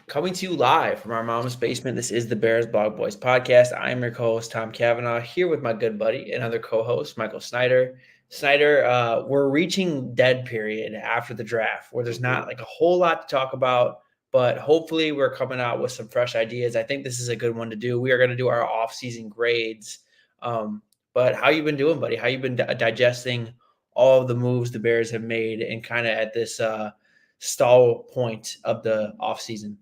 Coming to you live from our mom's basement. This is the Bears Blog Boys podcast. I'm your co-host Tom Cavanaugh here with my good buddy and other co-host Michael Snyder. Snyder, we're reaching dead period after the draft, where there's Mhm. not like a whole lot to talk about, but hopefully we're coming out with some fresh ideas. I think this is a good one to do. We are going to do our off-season grades. Um, but how you been doing, buddy? How you been digesting all of the moves the Bears have made and kind of at this stall point of the off-season?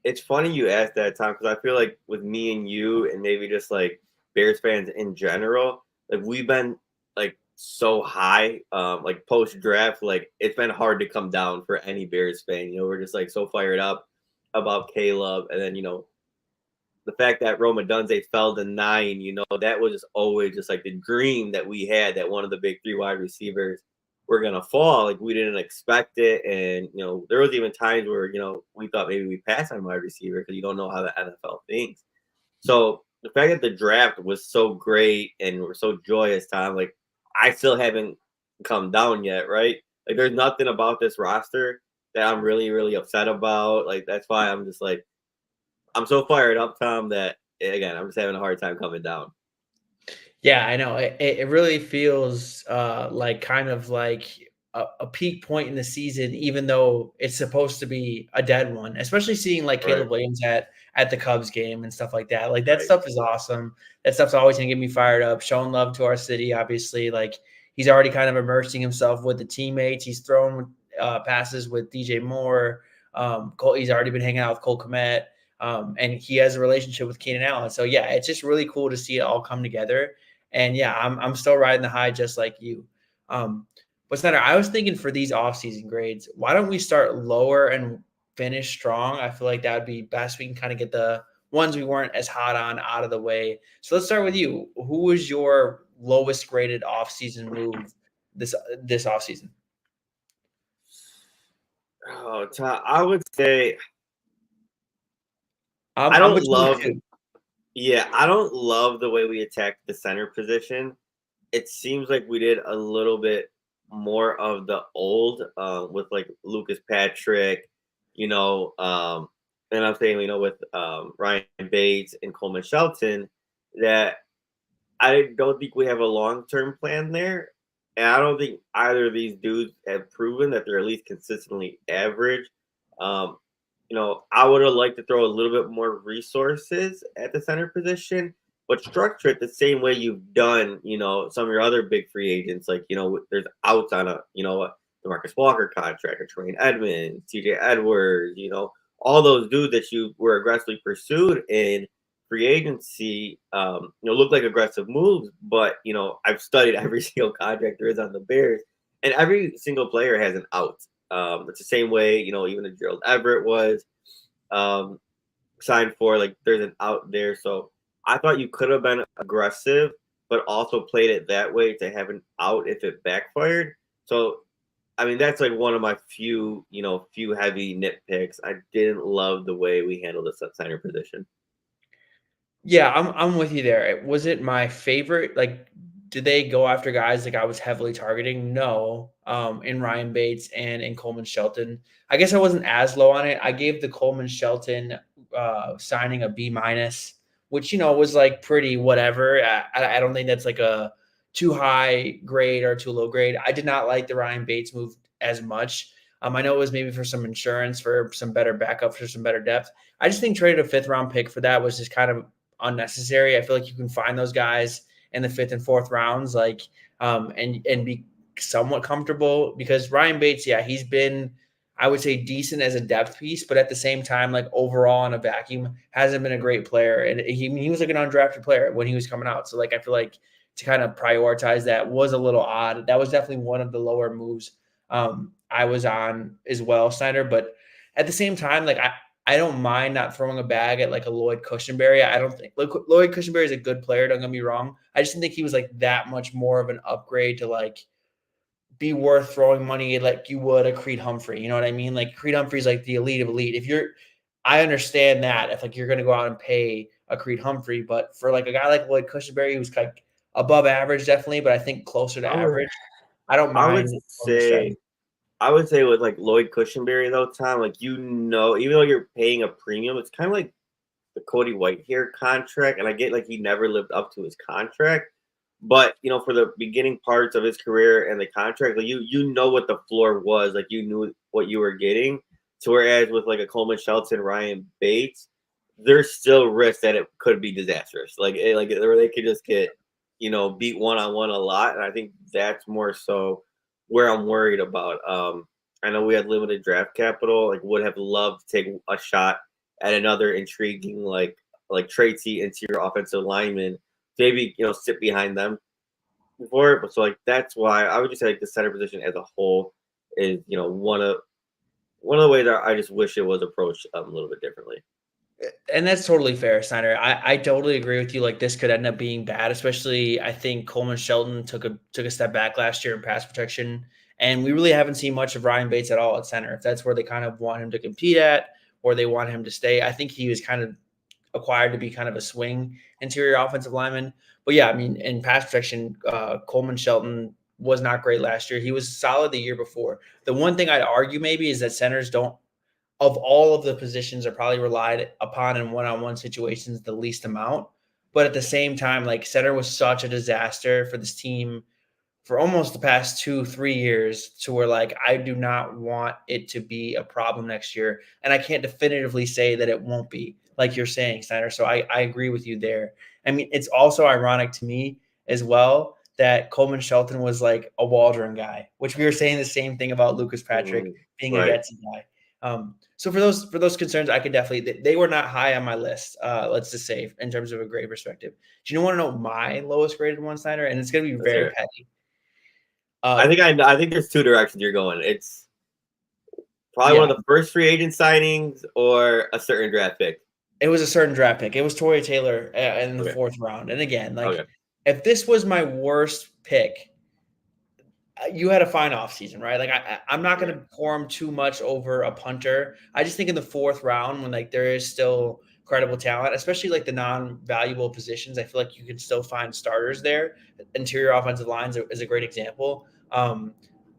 It's funny you asked that, Tom, because I feel like with me and you, and maybe just like Bears fans in general, like we've been like so high, like post draft, like it's been hard to come down for any Bears fan. We're just like so fired up about Caleb, and then the fact that Roma Dunze fell to 9, that was just always just like the dream that we had that one of the big three wide receivers were gonna fall. Like we didn't expect it, and there was even times where we thought maybe we passed on wide receiver because you don't know how the NFL thinks. So the fact that the draft was so great and we're so joyous, Tom, like I still haven't come down yet, right? Like there's nothing about this roster that I'm really, really upset about. Like that's why I'm just like I'm so fired up, Tom, that again, I'm just having a hard time coming down. Yeah, I know. It really feels like kind of like a peak point in the season, even though it's supposed to be a dead one. Especially seeing like Right, Caleb Williams at the Cubs game and stuff like that. Like that right. stuff is awesome. That stuff's always gonna get me fired up. Showing love to our city, obviously. Like he's already kind of immersing himself with the teammates. He's thrown passes with DJ Moore. He's already been hanging out with Cole Kmet. And he has a relationship with Keenan Allen. So yeah, it's just really cool to see it all come together. And yeah, I'm still riding the high just like you. Um, but Snyder, I was thinking for these offseason grades, why don't we start lower and finish strong? I feel like that would be best. We can kind of get the ones we weren't as hot on out of the way. So let's start with you. Who was your lowest graded offseason move this offseason? Oh, Tom, I would say I'm I I'm don't between love. two. Yeah, I don't love the way we attacked the center position. It seems like we did a little bit more of the old with like Lucas Patrick, you know, um, and I'm saying with Ryan Bates and Coleman Shelton that I don't think we have a long term plan there. And I don't think either of these dudes have proven that they're at least consistently average. Um, I would have liked to throw a little bit more resources at the center position, but structure it the same way you've done, some of your other big free agents. Like, there's outs on the Marcus Walker contract, or Tremaine Edmonds, TJ Edwards, all those dudes that you were aggressively pursued in free agency, look like aggressive moves, but I've studied every single contract there is on the Bears, and every single player has an out. It's the same way, even if Gerald Everett was um, signed for, like there's an out there. So I thought you could have been aggressive, but also played it that way to have an out if it backfired. So I mean, that's like one of my few heavy nitpicks. I didn't love the way we handled the center position. Yeah, I'm with you there. Was it my favorite? Like, did they go after guys like I was heavily targeting? No. In Ryan Bates and in Coleman Shelton. I guess I wasn't as low on it. I gave the Coleman Shelton signing a B minus, which was like pretty whatever. I don't think that's like a too high grade or too low grade. I did not like the Ryan Bates move as much. I know it was maybe for some insurance, for some better backup, for some better depth. I just think trading a fifth round pick for that was just kind of unnecessary. I feel like you can find those guys in the fifth and fourth rounds, like and be somewhat comfortable because Ryan Bates, yeah, he's been, I would say, decent as a depth piece, but at the same time, like overall in a vacuum, hasn't been a great player. And he was like an undrafted player when he was coming out. So like I feel like to kind of prioritize that was a little odd. That was definitely one of the lower moves I was on as well, Snyder. But at the same time, like I don't mind not throwing a bag at like a Lloyd Cushenberry. I don't think Lloyd Cushenberry is a good player. Don't get me wrong. I just didn't think he was like that much more of an upgrade to like be worth throwing money like you would a Creed Humphrey. You know what I mean? Like Creed Humphrey's like the elite of elite. I understand that if like you're going to go out and pay a Creed Humphrey, but for like a guy like Lloyd Cushenberry, who's like above average, definitely, but I think closer to I would, average, I don't I would mind going the say strategy. I would say with like Lloyd Cushenberry though, Tom, like even though you're paying a premium, it's kind of like the Cody Whitehair contract, and I get like he never lived up to his contract, but for the beginning parts of his career and the contract, like you know what the floor was, like you knew what you were getting. So whereas with like a Coleman Shelton, Ryan Bates, there's still risk that it could be disastrous, like or they could just get beat one on one a lot, and I think that's more so where I'm worried about. I know we had limited draft capital, like would have loved to take a shot at another intriguing like Tracy interior offensive lineman, maybe sit behind them for it. But so like that's why I would just say like the center position as a whole is one of the ways that I just wish it was approached a little bit differently. And that's totally fair, Snyder. I totally agree with you. Like this could end up being bad, especially I think Coleman Shelton took a step back last year in pass protection, and we really haven't seen much of Ryan Bates at all at center. If that's where they kind of want him to compete at, or they want him to stay, I think he was kind of acquired to be kind of a swing interior offensive lineman. But yeah, I mean, in pass protection, Coleman Shelton was not great last year. He was solid the year before. The one thing I'd argue maybe is that centers don't of all of the positions are probably relied upon in one-on-one situations the least amount. But at the same time, like center was such a disaster for this team for almost the past 2-3 years to where like I do not want it to be a problem next year. And I can't definitively say that it won't be, like you're saying, Snyder. So I agree with you there. I mean, it's also ironic to me as well that Coleman Shelton was like a Waldron guy, which we were saying the same thing about Lucas Patrick being a Right. Getsy guy. So for those concerns, I could definitely they were not high on my list. Let's just say in terms of a grade perspective. Do you want to know my lowest graded one, Snyder? And it's going to be Let's very hear it. petty. I Uh, think I think there's two directions you're going. It's probably one yeah, of the first free agent signings or a certain draft pick. it was a certain draft pick. It was Torrey Taylor in the Okay. fourth round. And again, like Okay. if this was my worst pick, you had a fine off season, right? Like I'm not going Yeah. to pour him too much over a punter. I just think in the fourth round when like there is still credible talent, especially like the non-valuable positions, I feel like you can still find starters there. Interior offensive lines is a great example.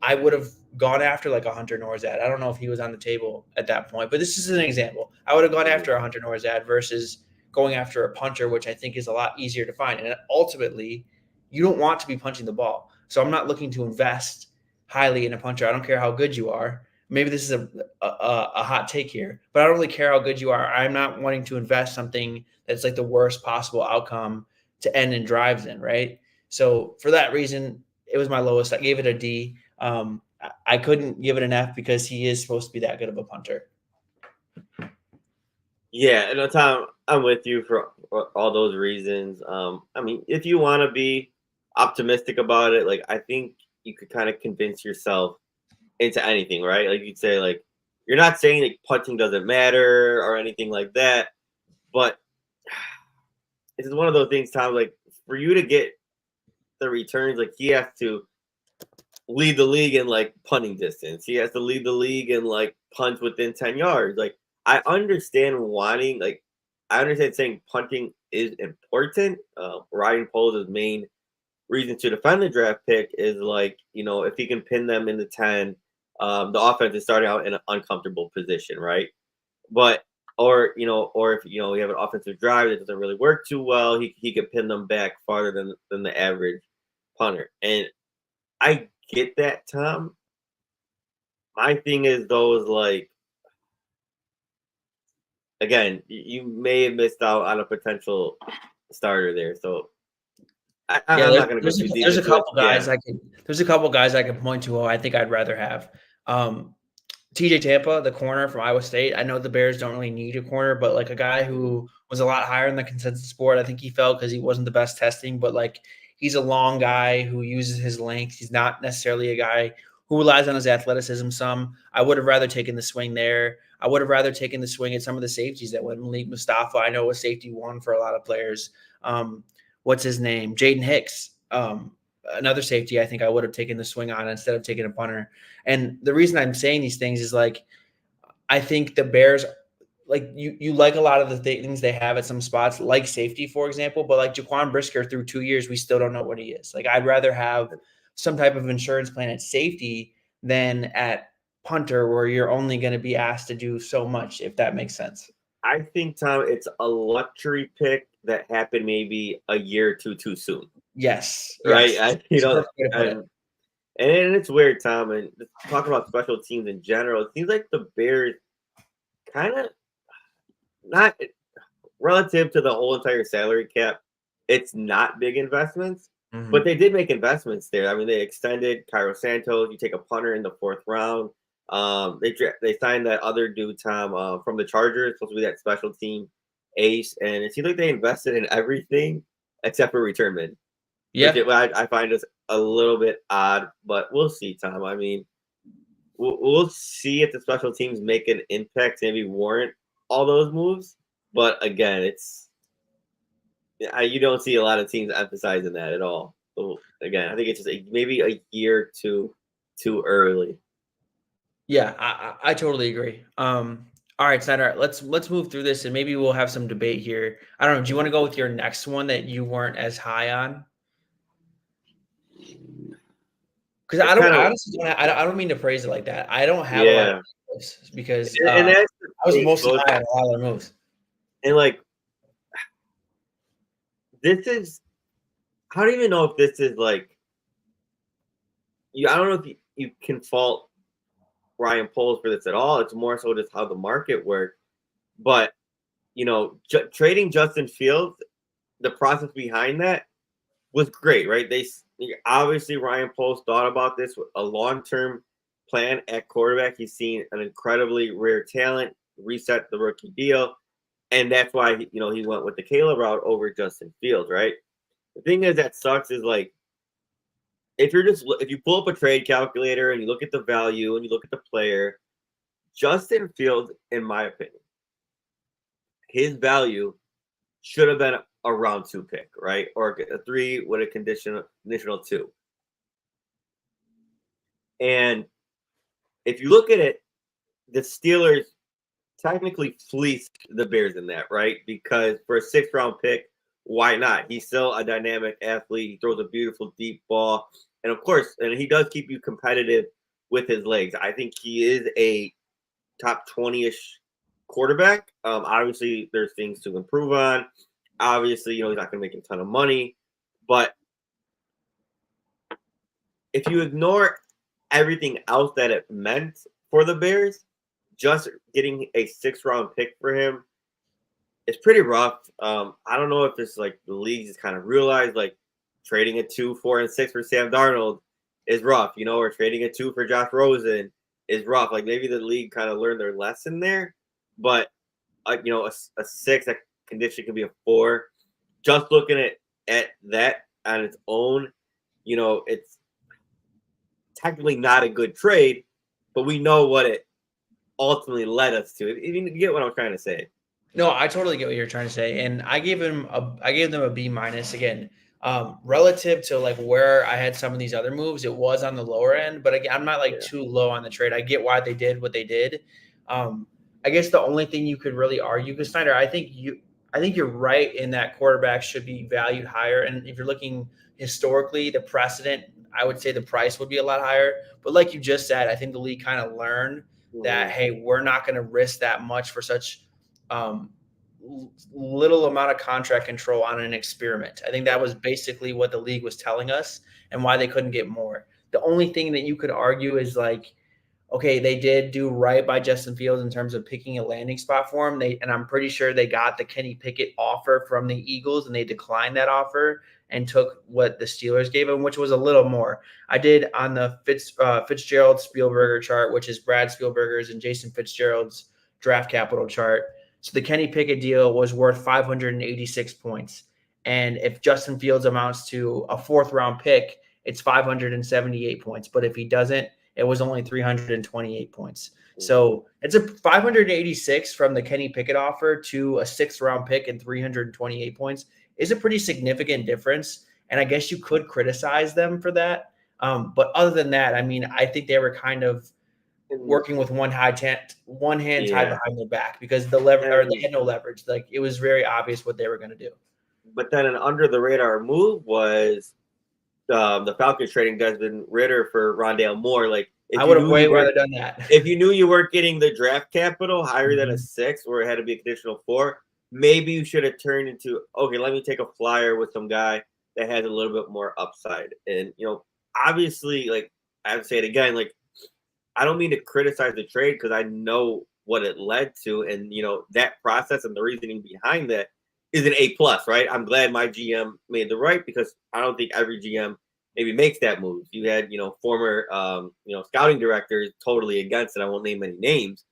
I would have gone after like a Hunter Norzad. I don't know if he was on the table at that point, but this is an example. I would have gone Mhm. after a Hunter Norzad versus going after a punter, which I think is a lot easier to find. And ultimately, you don't want to be punching the ball. So I'm not looking to invest highly in a puncher. I don't care how good you are. Maybe this is a hot take here, but I don't really care how good you are. I'm not wanting to invest something that's like the worst possible outcome to end in drives in, right? So for that reason, it was my lowest. I gave it a D. I couldn't give it an F because he is supposed to be that good of a punter. Yeah, and Tom, I'm with you for all those reasons. I mean, if you want to be optimistic about it, like I think you could kind of convince yourself into anything, right? Like you'd say, like you're not saying like punting doesn't matter or anything like that, but it's one of those things, Tom. Like for you to get the returns, like he has to lead the league in like punting distance. He has to lead the league in like punts within 10 yards. Like I understand wanting like I understand saying punting is important. Ryan Poles' main reason to defend the draft pick is like, if he can pin them in the 10, the offense is starting out in an uncomfortable position, right? But or if we have an offensive drive that doesn't really work too well, he could pin them back farther than the average punter. And I get that, Tom. My thing is those like again, you may have missed out on a potential starter there. So Yeah, I'm not going to go there's too deep there's a into it. couple Yeah, guys there's a couple guys I can point to who I think I'd rather have. TJ Tampa, the corner from Iowa State. I know the Bears don't really need a corner, but like a guy mhm. who was a lot higher in the consensus board. I think he fell because he wasn't the best testing, but like he's a long guy who uses his length. He's not necessarily a guy who relies on his athleticism some. I would have rather taken the swing there. I would have rather taken the swing at some of the safeties that went. Malik Mustafa, I know was safety one for a lot of players. What's his name? Jaden Hicks. Another safety I think I would have taken the swing on instead of taking a punter. And the reason I'm saying these things is like I think the Bears like you like a lot of the things they have at some spots, like safety, for example, but like Jaquan Brisker through 2 years, we still don't know what he is. Like I'd rather have some type of insurance plan at safety than at punter where you're only going to be asked to do so much, if that makes sense. I think, Tom, it's a luxury pick that happened maybe a year or two too soon, Yes. right? Yes. It's a perfect way to put it. And it's weird, Tom, and talking about special teams in general, it seems like the Bears kind of not relative to the whole entire salary cap, it's not big investments, but Mhm. they did make investments there. I mean, they extended Cairo Santos. You take a punter in the fourth round. They signed that other dude, Tom, from the Chargers, supposed to be that special team ace, and it seems like they invested in everything except for return men, which Yeah. I find is a little bit odd, but we'll see, Tom. I mean, we'll see if the special teams make an impact, maybe warrant all those moves. But again, you don't see a lot of teams emphasizing that at all. So again, I think it's just maybe a year too early. Yeah, I totally agree. All right, Snyder, let's move through this and maybe we'll have some debate here. I don't know. Do you want to go with your next one that you weren't as high on? Because It's I don't, kind I of honestly don't, I don't mean to phrase it like that. I don't have a lot of yeah, moves because and that's the I was thing, mostly both high on a lot of their moves. and like this is I don't even know if this is like I don't know if you can fault Ryan Poles for this at all. It's more so just how the market works. But trading Justin Fields, the process behind that was great, right? They obviously Ryan Poles thought about this with a long-term plan at quarterback. He's seen an incredibly rare talent, reset the rookie deal, and that's why he went with the Caleb route over Justin Fields, right? The thing is that sucks is like if you pull up a trade calculator and you look at the value and you look at the player, Justin Fields, in my opinion, his value should have been a round 2 pick, right? Or a 3 with a conditional 2. And if you look at it, the Steelers technically fleeced the Bears in that, right? Because for a 6th-round pick, why not? He's still a dynamic athlete. He throws a beautiful deep ball. And of course, and he does keep you competitive with his legs. I think he is a top 20-ish quarterback. Obviously, there's things to improve on. Obviously, he's not going to make a ton of money. But if you ignore everything else that it meant for the Bears, just getting a 6th-round pick for him is pretty rough. I don't know if it's like the league just kind of realized like trading a 2, 4, and 6 for Sam Darnold is rough, or trading a 2 for Josh Rosen is rough. Like maybe the league kind of learned their lesson there, but a 6 that condition can be a 4. Just looking at that on its own, it's technically not a good trade, but we know what it ultimately led us to. You get what I'm trying to say? No, I totally get what you're trying to say, and I gave them a B minus again. Relative to like where I had some of these other moves, it was on the lower end, but again, I'm not like Yeah. too low on the trade. I get why they did what they did. Um, I guess the only thing you could really argue, because Snyder, I think you're right in that quarterbacks should be valued higher, and if you're looking historically, the precedent, I would say the price would be a lot higher. But like you just said, I think the league kind of learned that Mhm. hey, we're not going to risk that much for such um, little amount of contract control on an experiment. I think that was basically what the league was telling us and why they couldn't get more. The only thing that you could argue is like, okay, they did do right by Justin Fields in terms of picking a landing spot for him. And I'm pretty sure they got the Kenny Pickett offer from the Eagles and they declined that offer and took what the Steelers gave him, which was a little more. I did on the Fitzgerald Spielberger chart, which is Brad Spielberger's and Jason Fitzgerald's draft capital chart. So the Kenny Pickett deal was worth 586 points. And if Justin Fields amounts to a 4th-round pick, it's 578 points. But if he doesn't, it was only 328 points. Mhm. So it's a 586 from the Kenny Pickett offer to a 6th-round pick and 328 points is a pretty significant difference. And I guess you could criticize them for that. But other than that, I mean, I think they were kind of And working with one hand tied yeah, behind their back because they and had no leverage. Like it was very obvious what they were going to do. but then an under the radar move was the Falcons trading Desmond Ritter for Rondale Moore. Like If I you would have knew way you rather weren't done that. if you knew you weren't getting the draft capital higher than a Mhm. 6 or it had to be a conditional 4, maybe you should have turned into, okay, let me take a flyer with some guy that has a little bit more upside. And obviously, like I would say it again, like I don't mean to criticize the trade because I know what it led to, and that process and the reasoning behind that is an A+, right? I'm glad my GM made the right because I don't think every GM maybe makes that move. You had former scouting directors totally against it. I won't name any names,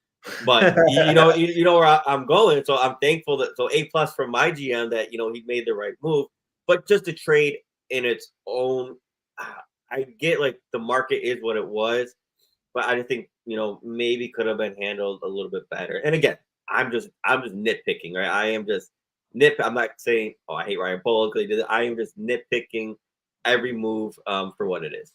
but you know where I'm going. So I'm thankful that A+ from my GM that he made the right move, but just a trade in its own. I get like the market is what it was, but I just think maybe could have been handled a little bit better. And again, I'm just nitpicking, right? I am just I'm not saying I hate Ryan Poles because he did it. I am just nitpicking every move for what it is.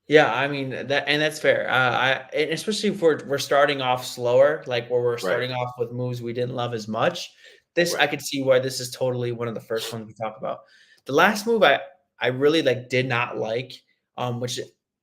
Yeah, I mean that's fair. And especially if we're starting off slower, like where we're Right, starting off with moves we didn't love as much. This I right. could see why this is totally one of the first ones we talk about. The last move I really like did not like, which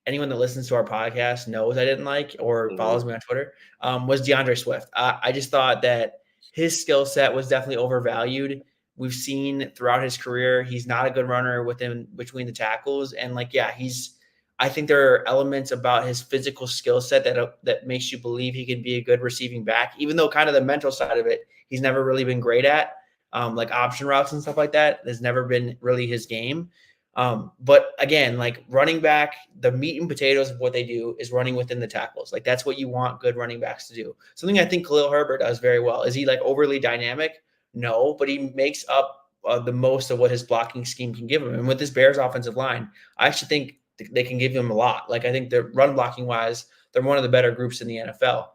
anyone that listens to our podcast knows I didn't like or Hmm. follows me on Twitter, was DeAndre Swift. I just thought that his skill set was definitely overvalued. We've seen throughout his career he's not a good runner within between the tackles, and like yeah, he's I think there are elements about his physical skill set that makes you believe he can be a good receiving back, even though kind of the mental side of it he's never really been great at, like option routes and stuff like that. Has never been really his game. But again, like running back, the meat and potatoes of what they do is running within the tackles. Like that's what you want good running backs to do. Something I think Khalil Herbert does very well. Is he like overly dynamic? No, but he makes up the most of what his blocking scheme can give him. And with this Bears offensive line, I actually think they can give him a lot. Like I think they're run blocking wise, they're one of the better groups in the NFL.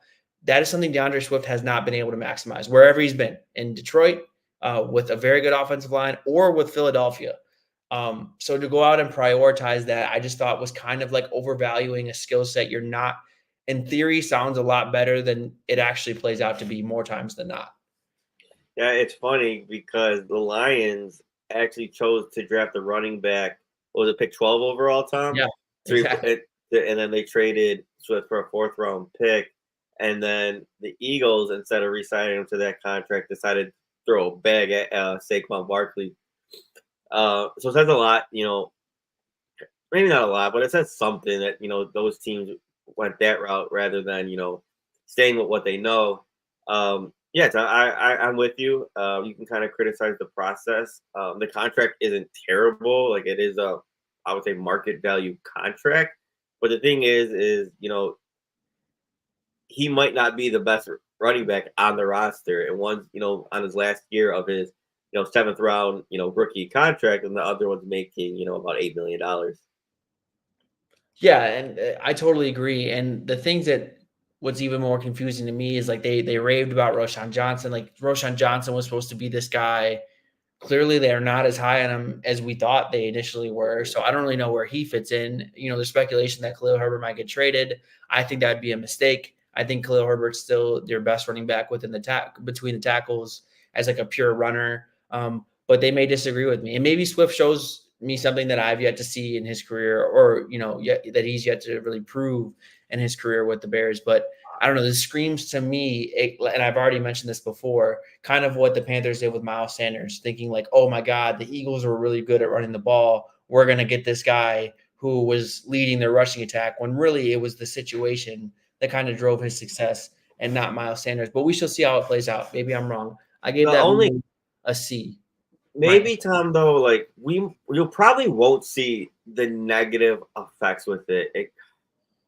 That is something DeAndre Swift has not been able to maximize wherever he's been in Detroit with a very good offensive line or with Philadelphia. So to go out and prioritize that, I just thought was kind of like overvaluing a skill set you're not, in theory, sounds a lot better than it actually plays out to be more times than not. Yeah, it's funny because the Lions actually chose to draft the running back. What was it, pick 12 overall, Tom? Yeah, exactly. And then they traded Swift for a fourth round pick. And then the Eagles, instead of re-signing him to that contract, decided to throw a bag at Saquon Barkley. So it says a lot, maybe not a lot, but it says something that those teams went that route rather than staying with what they know. Yeah, so I'm with you. You can kind of criticize the process. The contract isn't terrible, like it is a I would say market value contract. But the thing is he might not be the best running back on the roster, and one's on his last year of his seventh round rookie contract, and the other one's making about $8 million. Yeah, and I totally agree. And the things that what's even more confusing to me is like they raved about Roshan Johnson. Like Roshan Johnson was supposed to be this guy. Clearly, they're not as high on him as we thought they initially were. So I don't really know where he fits in. There's speculation that Khalil Herbert might get traded. I think that would be a mistake. I think Khalil Herbert's still their best running back within between the tackles as like a pure runner. But they may disagree with me, and maybe Swift shows me something that I've yet to see in his career, or yet that he's yet to really prove in his career with the Bears. But I don't know. This screams to me, and I've already mentioned this before, kind of what the Panthers did with Miles Sanders, thinking like, oh my God, the Eagles were really good at running the ball. We're going to get this guy who was leading their rushing attack, when really it was the situation that kind of drove his success and not Miles Sanders. But we shall see how it plays out. Maybe I'm wrong. I gave The that only move a C minus. Maybe Tom though, like you'll probably won't see the negative effects with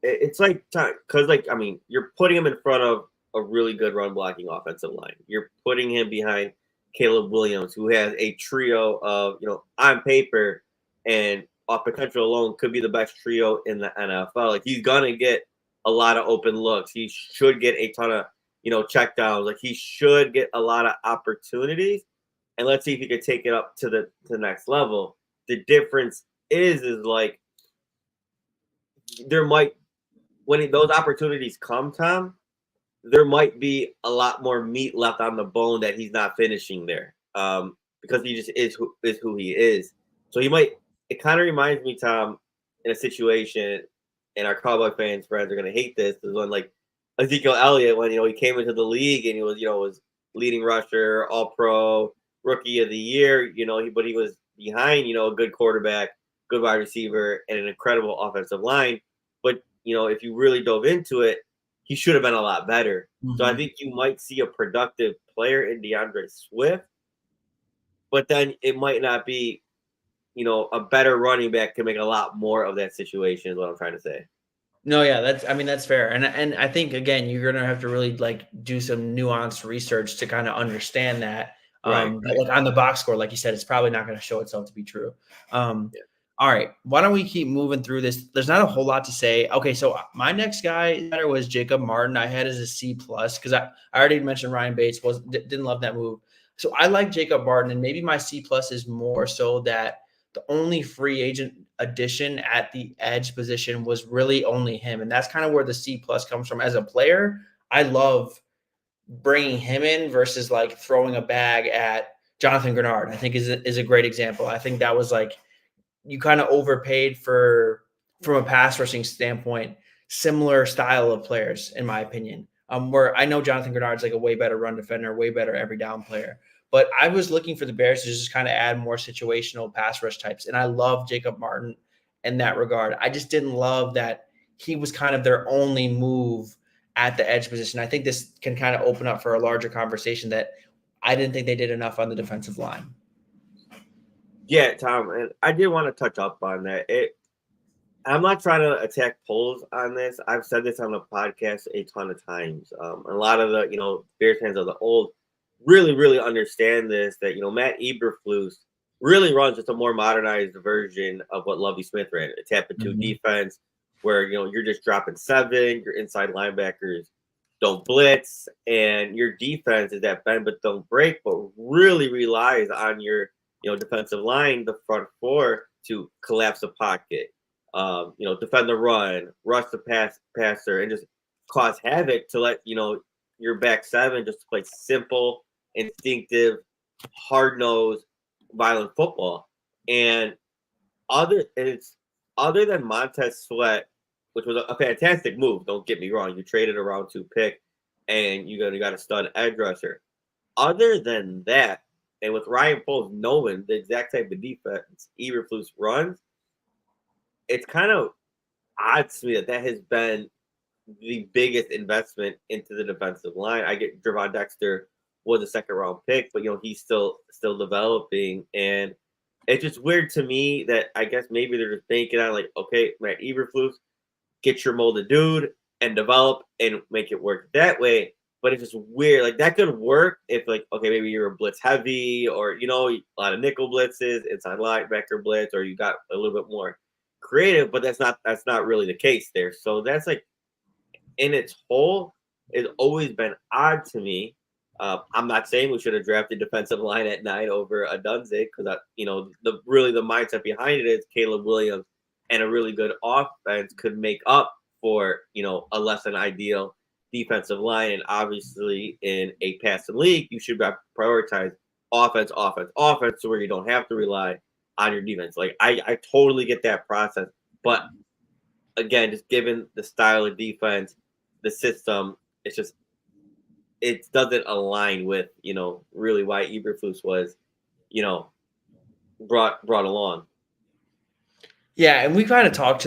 it's like because like I mean you're putting him in front of a really good run blocking offensive line. You're putting him behind Caleb Williams, who has a trio of on paper and off potential alone could be the best trio in the NFL. Like he's gonna get a lot of open looks. He should get a ton of check downs. Like he should get a lot of opportunities, and let's see if he could take it up to the next level. The difference is like there might when those opportunities come, Tom, there might be a lot more meat left on the bone that he's not finishing there, because he just is who he is. So he might. It kind of reminds me, Tom, in a situation, and our Cowboy fans friends are gonna hate this, is when like Ezekiel Elliott, when he came into the league and he was was leading rusher, all pro, rookie of the year, but he was behind, a good quarterback, good wide receiver, and an incredible offensive line. But if you really dove into it, he should have been a lot better. So I Mhm. think you might see a productive player in DeAndre Swift, but then it might not be, a better running back can make a lot more of that situation is what I'm trying to say. No, yeah, I mean, that's fair, and I think, again, you're gonna have to really, like, do some nuanced research to kinda understand that, Right, but, right. like, on the box score, like you said, it's probably not gonna show itself to be true. Yeah. Alright, why don't we keep moving through this? There's not a whole lot to say. Okay, so, my next guy better was Jacob Martin. I had as a C plus because I already mentioned Ryan Bates didn't love that move. So, I like Jacob Martin, and maybe my C plus is more so that the only free agent addition at the edge position was really only him, and that's kind of where the C plus comes from. As a player, I love bringing him in versus like throwing a bag at Jonathan Grenard. I think is a great example. I think that was like you kind of overpaid for from a pass rushing standpoint, similar style of players, in my opinion. Where I know Jonathan Grenard's like a way better run defender, way better every down player. But I was looking for the Bears to just kind of add more situational pass rush types. And I love Jacob Martin in that regard. I just didn't love that he was kind of their only move at the edge position. I think this can kind of open up for a larger conversation that I didn't think they did enough on the defensive line. Yeah, Tom, and I did want to touch up on that. I'm not trying to attack polls on this. I've said this on the podcast a ton of times. A lot of the Bears fans of the old really really understand this, that Matt Eberflus really runs just a more modernized version of what Lovie Smith ran, a tap and two Mhm. defense where you're just dropping seven, your inside linebackers don't blitz, and your defense is that bend but don't break, but really relies on your defensive line, the front four, to collapse the pocket, defend the run, rush the passer, and just cause havoc to let your back seven just play simple, instinctive, hard nosed, violent football. And it's other than Montez Sweat, which was a fantastic move. Don't get me wrong. You traded a round two pick, and you got a stud edge rusher. Other than that, and with Ryan Poles knowing the exact type of defense Eberflus runs, it's kind of odd to me that has been the biggest investment into the defensive line. I get Javon Dexter was a second round pick, but he's still developing, and it's just weird to me that I guess maybe they're just thinking on like, okay, Matt Eberflus, get your molded dude and develop and make it work that way. But it's just weird. Like that could work if like, okay, maybe you're a blitz heavy, or a lot of nickel blitzes, inside linebacker blitz, or you got a little bit more creative, but that's not really the case there. So that's like in its whole, it's always been odd to me. I'm not saying we should have drafted defensive line at 9 over a Dunzig, because the mindset behind it is Caleb Williams and a really good offense could make up for a less than ideal defensive line. And obviously, in a passing league, you should prioritize offense, offense, offense, to where you don't have to rely on your defense. Like I totally get that process, but again, just given the style of defense, the system, it doesn't align with really why Eberflus was you know brought along. Yeah, and we kind of talked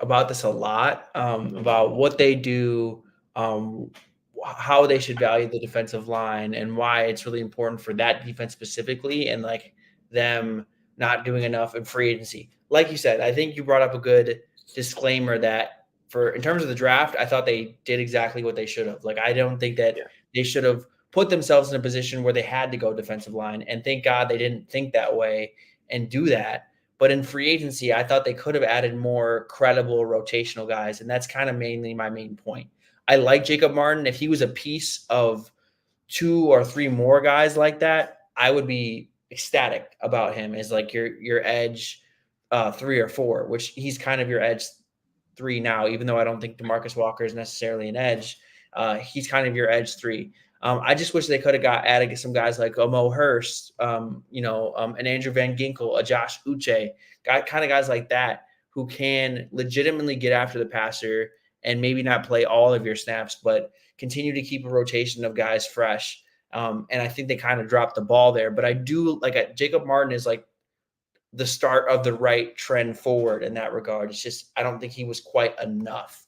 about this a lot, about what they do, how they should value the defensive line, and why it's really important for that defense specifically, and like them not doing enough in free agency. Like you said, I think you brought up a good disclaimer that for in terms of the draft, I thought they did exactly what they should have. Like I don't think that Yeah, they should have put themselves in a position where they had to go defensive line, and thank God they didn't think that way and do that. But in free agency, I thought they could have added more credible rotational guys, and that's kind of mainly my main point. I like Jacob Martin. If he was a piece of 2 or 3 more guys like that, I would be ecstatic about him as like your edge 3 or 4, which he's kind of your edge 3 now, even though I don't think Demarcus Walker is necessarily an edge. He's kind of your edge 3. I just wish they could have got added some guys like Mo Hurst, an Andrew Van Ginkel, a Josh Uche, kind of guys like that who can legitimately get after the passer and maybe not play all of your snaps, but continue to keep a rotation of guys fresh. And I think they kind of dropped the ball there. But I do like Jacob Martin is like the start of the right trend forward in that regard. It's just I don't think he was quite enough.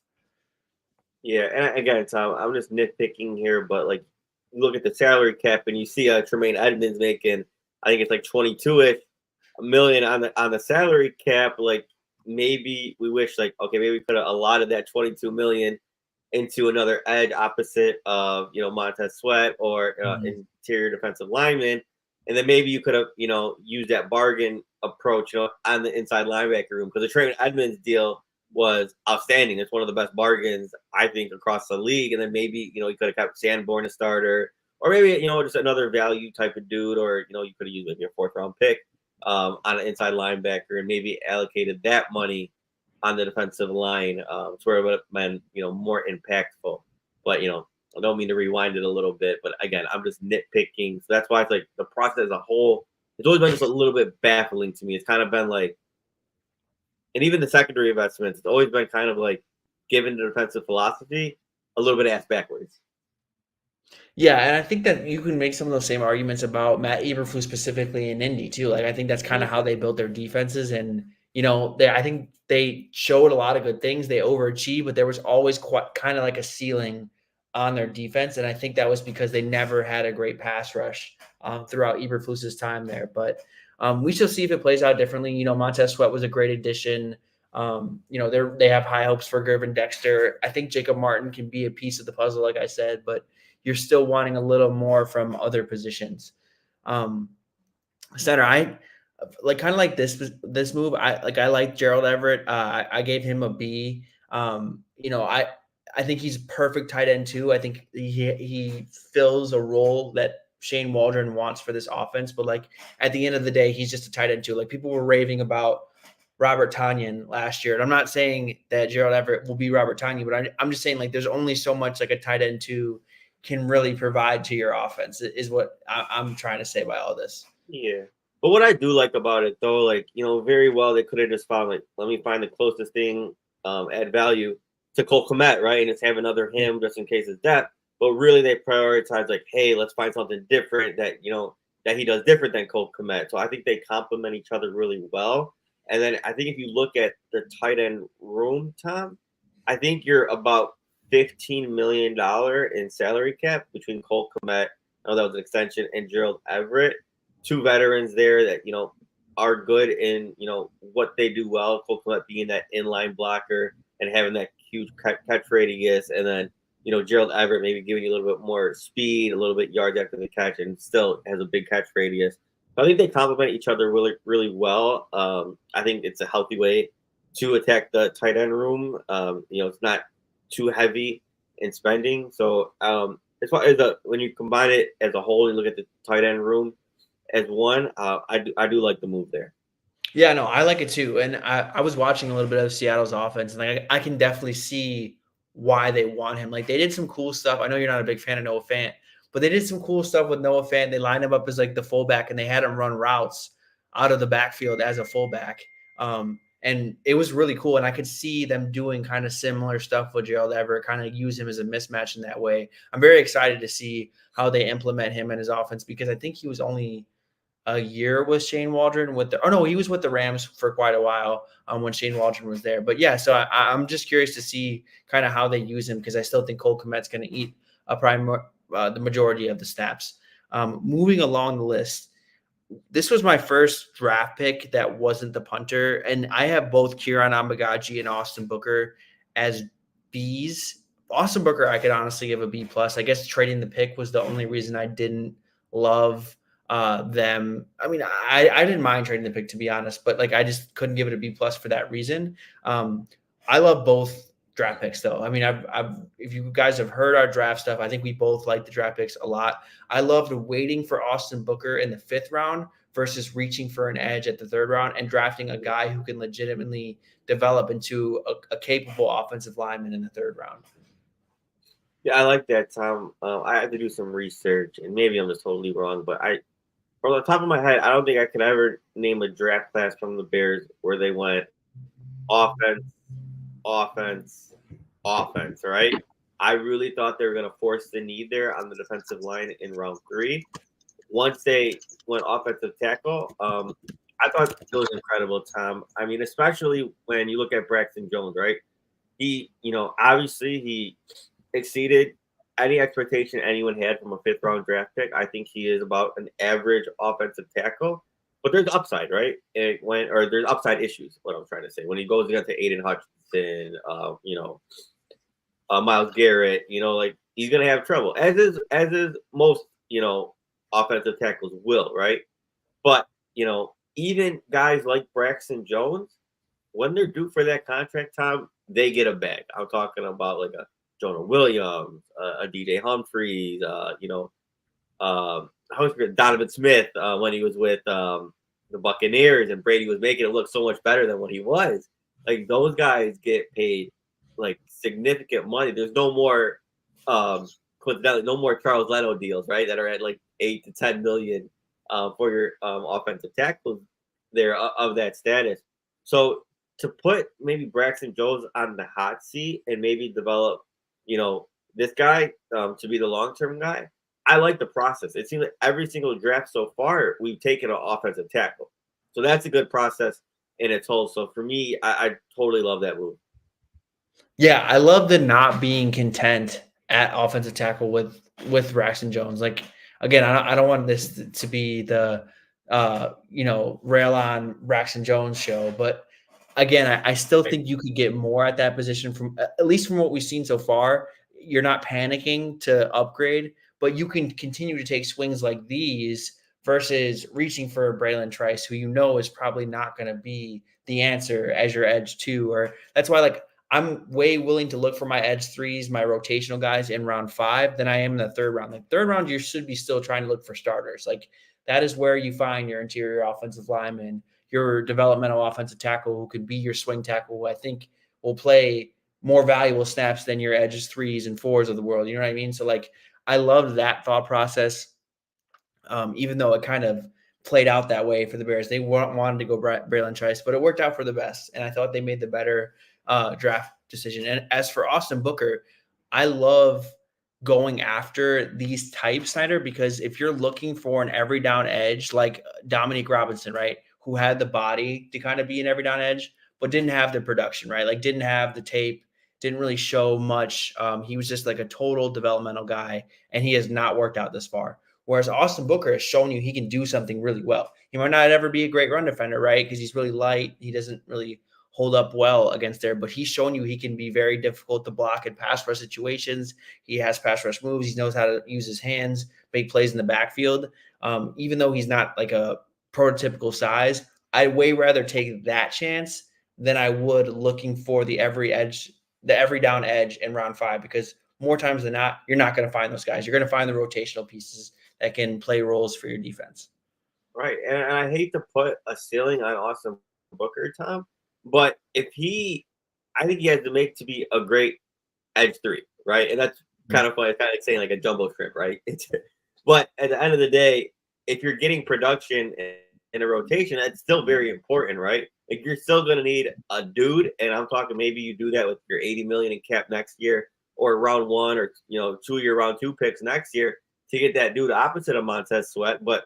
Yeah, and again, Tom, I'm just nitpicking here, but like, you look at the salary cap and you see Tremaine Edmonds making, I think it's like 22-ish million on the salary cap. Like, maybe we wish, like, okay, maybe we could have allotted that 22 million into another edge opposite of Montez Sweat or Mhm. interior defensive lineman, and then maybe you could have used that bargain approach on the inside linebacker room, because the Trey Edmonds deal was outstanding. It's one of the best bargains I think across the league. And then maybe you could have kept Sanborn a starter, or maybe just another value type of dude, or you could have used maybe a fourth round pick on an inside linebacker and maybe allocated that money on the defensive line, to where it would have been, more impactful. But I don't mean to rewind it a little bit, but again, I'm just nitpicking. So that's why it's like the process as a whole, it's always been just a little bit baffling to me. It's kind of been like, and even the secondary investments, it's always been kind of like, given the defensive philosophy, a little bit ass backwards. Yeah, and I think that you can make some of those same arguments about Matt Eberflus specifically in Indy too. Like I think that's kind of Mm-hmm. how they built their defenses, and I think they showed a lot of good things. They overachieved, but there was always quite kind of like a ceiling on their defense, and I think that was because they never had a great pass rush throughout Eberflus's time there. But we shall see if it plays out differently. Montez Sweat was a great addition. They have high hopes for Gervin Dexter. I think Jacob Martin can be a piece of the puzzle, like I said, but you're still wanting a little more from other positions. Um, Center, I like kind of like this move. I like Gerald Everett. I gave him a B. I think he's perfect tight end too. I think he fills a role that Shane Waldron wants for this offense. But like at the end of the day, he's just a tight end too. Like people were raving about Robert Tanyan last year, and I'm not saying that Gerald Everett will be Robert Tanyan, but I'm just saying like there's only so much like a tight end two can really provide to your offense. Is what I'm trying to say by all this. Yeah. But what I do like about it, though, like, very well, they could have just found, like, let me find the closest thing, add value to Cole Kmet, right? And just have another Yeah. him just in case it's depth. But really, they prioritize, like, hey, let's find something different that he does different than Cole Kmet. So I think they complement each other really well. And then I think if you look at the tight end room, Tom, I think you're about $15 million in salary cap between Cole Kmet, I know that was an extension, and Gerald Everett, two veterans there that are good in what they do well. Cole Kmet being that inline blocker and having that huge catch radius, and then Gerald Everett maybe giving you a little bit more speed, a little bit yards after the catch, and still has a big catch radius. So I think they complement each other really, really well. I think it's a healthy way to attack the tight end room. It's not too heavy in spending. So as far as when you combine it as a whole and look at the tight end room as one, I do like the move there. Yeah, no, I like it too. And I was watching a little bit of Seattle's offense, and like I can definitely see why they want him. Like they did some cool stuff. I know you're not a big fan of Noah Fant, but they did some cool stuff with Noah Fant. They lined him up as like the fullback, and they had him run routes out of the backfield as a fullback. And it was really cool. And I could see them doing kind of similar stuff with Gerald Everett, kind of use him as a mismatch in that way. I'm very excited to see how they implement him in his offense because I think he was only a year with Shane Waldron he was with the Rams for quite a while when Shane Waldron was there. But yeah, so I'm just curious to see kind of how they use him because I still think Cole Kmet's going to eat the majority of the snaps. Moving along the list, this was my first draft pick that wasn't the punter, and I have both Kieran Ambagaji and Austin Booker as Bs. Austin Booker, I could honestly give a B plus. I guess trading the pick was the only reason I didn't love them. I mean, I didn't mind trading the pick to be honest, but like I just couldn't give it a B plus for that reason. I love both draft picks though. I mean, if you guys have heard our draft stuff, I think we both like the draft picks a lot. I loved waiting for Austin Booker in the 5th round versus reaching for an edge at the 3rd round and drafting a guy who can legitimately develop into a capable offensive lineman in the 3rd round. Yeah, I like that, Tom. I had to do some research, and maybe I'm just totally wrong, but from the top of my head, I don't think I could ever name a draft class from the Bears where they went offense, offense, offense, right? I really thought they were going to force the need there on the defensive line in round 3. Once they went offensive tackle, I thought it was incredible, Tom. I mean, especially when you look at Braxton Jones, right? Obviously he exceeded any expectation anyone had from a 5th round draft pick. I think he is about an average offensive tackle, but there's upside, right? There's upside issues. What I'm trying to say when he goes against Aiden Hutchinson, Miles Garrett, like he's gonna have trouble, as is most offensive tackles will, right? But even guys like Braxton Jones, when they're due for that contract, Tom, they get a bag. I'm talking about like a Jonah Williams, a DJ Humphries, I was Donovan Smith when he was with the Buccaneers, and Brady was making it look so much better than what he was. Like those guys get paid like significant money. There's no more, coincidentally, no more Charles Leno deals, right? That are at like 8 to 10 million for your offensive tackles there of that status. So to put maybe Braxton Jones on the hot seat and maybe develop, this guy to be the long term guy. I like the process. It seems like every single draft so far, we've taken an offensive tackle. So that's a good process in its whole. So for me, I totally love that move. Yeah, I love the not being content at offensive tackle with Braxton Jones. Like again, I don't want this to be the rail on Braxton Jones show, but again, I still Right. think you could get more at that position from at least from what we've seen so far. You're not panicking to upgrade, but you can continue to take swings like these versus reaching for Braylon Trice, who is probably not going to be the answer as your edge two. Or that's why like I'm way willing to look for my edge threes, my rotational guys in round 5 than I am in the 3rd round. The 3rd round, you should be still trying to look for starters. Like that is where you find your interior offensive lineman, your developmental offensive tackle who could be your swing tackle, who I think will play more valuable snaps than your edges threes and fours of the world. You know what I mean? So like I love that thought process. Even though it kind of played out that way for the Bears. They wanted to go Braylon Trice, but it worked out for the best. And I thought they made the better draft decision. And as for Austin Booker, I love going after these types, Snyder, because if you're looking for an every down edge like Dominique Robinson, right, who had the body to kind of be an every down edge, but didn't have the production, right? Like didn't have the tape, didn't really show much. He was just like a total developmental guy, and he has not worked out this far. Whereas Austin Booker has shown you he can do something really well. He might not ever be a great run defender, right? Because he's really light. He doesn't really hold up well against there, but he's shown you he can be very difficult to block in pass rush situations. He has pass rush moves. He knows how to use his hands, make plays in the backfield. Even though he's not like a prototypical size, I'd way rather take that chance than I would looking for the every down edge in round 5, because more times than not, you're not going to find those guys. You're going to find the rotational pieces that can play roles for your defense. Right. And I hate to put a ceiling on Austin Booker, Tom, but I think he has to make to be a great edge 3, right? And that's kind of funny. It's kind of like saying like a jumbo shrimp, right? But at the end of the day, if you're getting production in a rotation, that's still very important, right? Like you're still going to need a dude, and I'm talking maybe you do that with your 80 million in cap next year, or round 1 or 2-year round 2 picks next year to get that dude opposite of Montez Sweat. But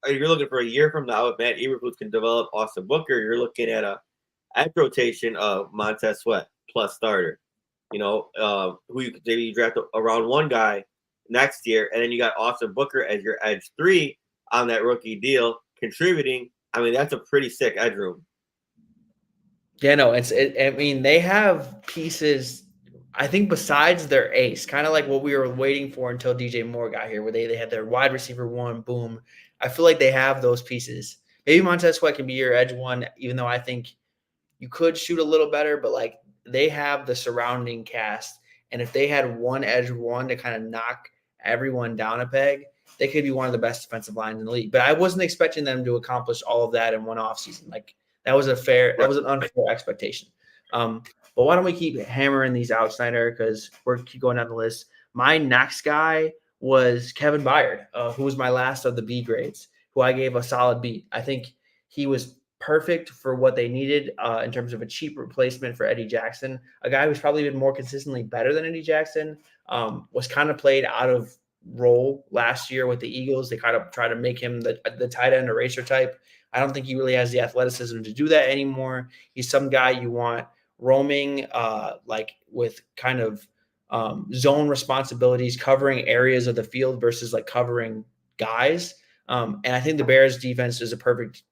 you're looking for a year from now, if Matt Eberflus can develop Austin Booker, you're looking at a edge rotation of Montez Sweat plus starter. Who you could maybe draft a round 1 guy next year, and then you got Austin Booker as your edge 3 on that rookie deal, contributing. I mean, that's a pretty sick edge room. Yeah, no, I mean, they have pieces. I think besides their ace, kind of like what we were waiting for until DJ Moore got here, where they had their wide receiver 1, boom. I feel like they have those pieces. Maybe Montez Sweat can be your edge 1, even though I think you could shoot a little better, but like they have the surrounding cast. And if they had one edge 1 to kind of knock everyone down a peg, they could be one of the best defensive lines in the league. But I wasn't expecting them to accomplish all of that in one offseason. Like that was an unfair expectation. But why don't we keep hammering these out, Snyder? Because we're keep going down the list. My next guy was Kevin Byard, who was my last of the B grades, who I gave a solid B. I think he was perfect for what they needed in terms of a cheap replacement for Eddie Jackson, a guy who's probably been more consistently better than Eddie Jackson. Was kind of played out of role last year with the Eagles. They kind of try to make him the tight end eraser type. I don't think he really has the athleticism to do that anymore. He's some guy you want roaming, like with kind of zone responsibilities, covering areas of the field versus like covering guys. And I think the Bears defense is a perfect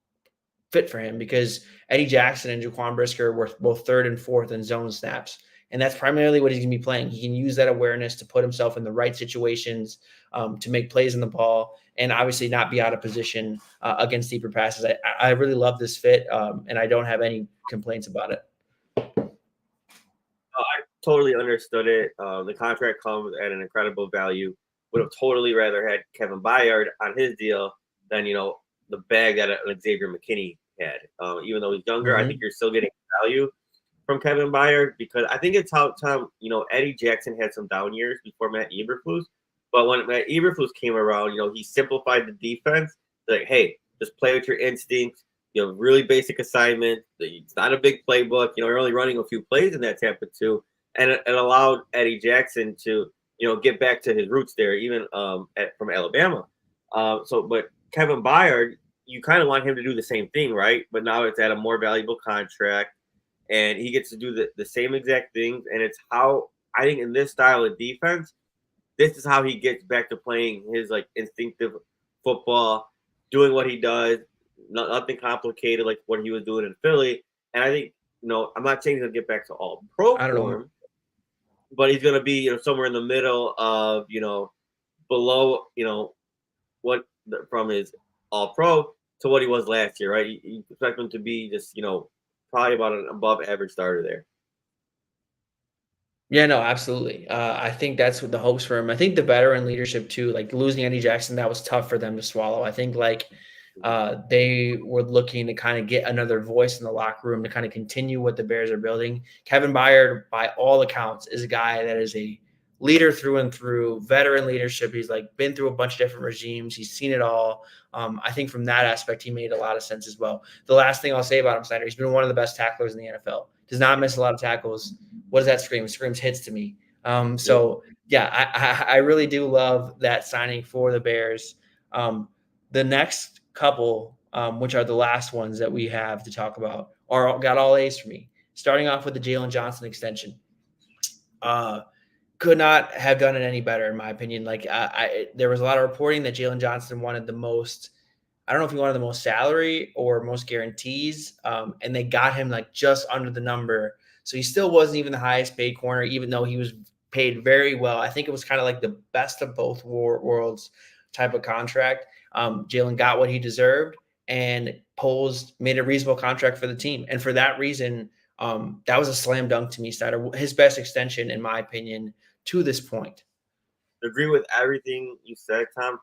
fit for him because Eddie Jackson and Jaquan Brisker were both third and fourth in zone snaps. And that's primarily what he's going to be playing. He can use that awareness to put himself in the right situations, to make plays in the ball, and obviously not be out of position against deeper passes. I really love this fit, and I don't have any complaints about it. I totally understood it. The contract comes at an incredible value. Would have totally rather had Kevin Byard on his deal than the bag that Xavier McKinney had. Even though he's younger, I think you're still getting value from Kevin Byard because I think it's how Tom, Eddie Jackson had some down years before Matt Eberflus. But when Matt Eberflus came around, he simplified the defense. Like, hey, just play with your instincts. Really basic assignment. It's not a big playbook. You're only running a few plays in that Tampa 2. And it allowed Eddie Jackson to, get back to his roots there, even from Alabama. But Kevin Byard, you kind of want him to do the same thing, right? But now it's at a more valuable contract, and he gets to do the same exact things. And it's how I think in this style of defense, this is how he gets back to playing his like instinctive football, doing what he does, nothing complicated like what he was doing in Philly. And I think, I'm not saying he'll get back to all pro form, but he's going to be, somewhere in the middle of, below, what from his all pro to what he was last year, right? You expect him to be just, probably about an above average starter there. Yeah, no, absolutely. I think that's what the hopes for him. I think the veteran leadership too, like losing Eddie Jackson, that was tough for them to swallow. I think they were looking to kind of get another voice in the locker room to kind of continue what the Bears are building. Kevin Byard, by all accounts, is a guy that is a leader through and through, veteran leadership. He's like been through a bunch of different regimes. He's seen it all. I think from that aspect, he made a lot of sense as well. The last thing I'll say about him, Snyder, he's been one of the best tacklers in the NFL. Does not miss a lot of tackles. What does that scream? It screams hits to me. I really do love that signing for the Bears. The next couple, which are the last ones that we have to talk about, got all A's for me. Starting off with the Jalen Johnson extension. Could not have done it any better, in my opinion. There was a lot of reporting that Jalen Johnson wanted the most. I don't know if he wanted the most salary or most guarantees, and they got him like just under the number. So he still wasn't even the highest paid corner, even though he was paid very well. I think it was kind of like the best of both worlds type of contract. Jalen got what he deserved, and made a reasonable contract for the team. And for that reason, that was a slam dunk to me, Snyder. His best extension, in my opinion, to this point. Agree with everything you said, Tom.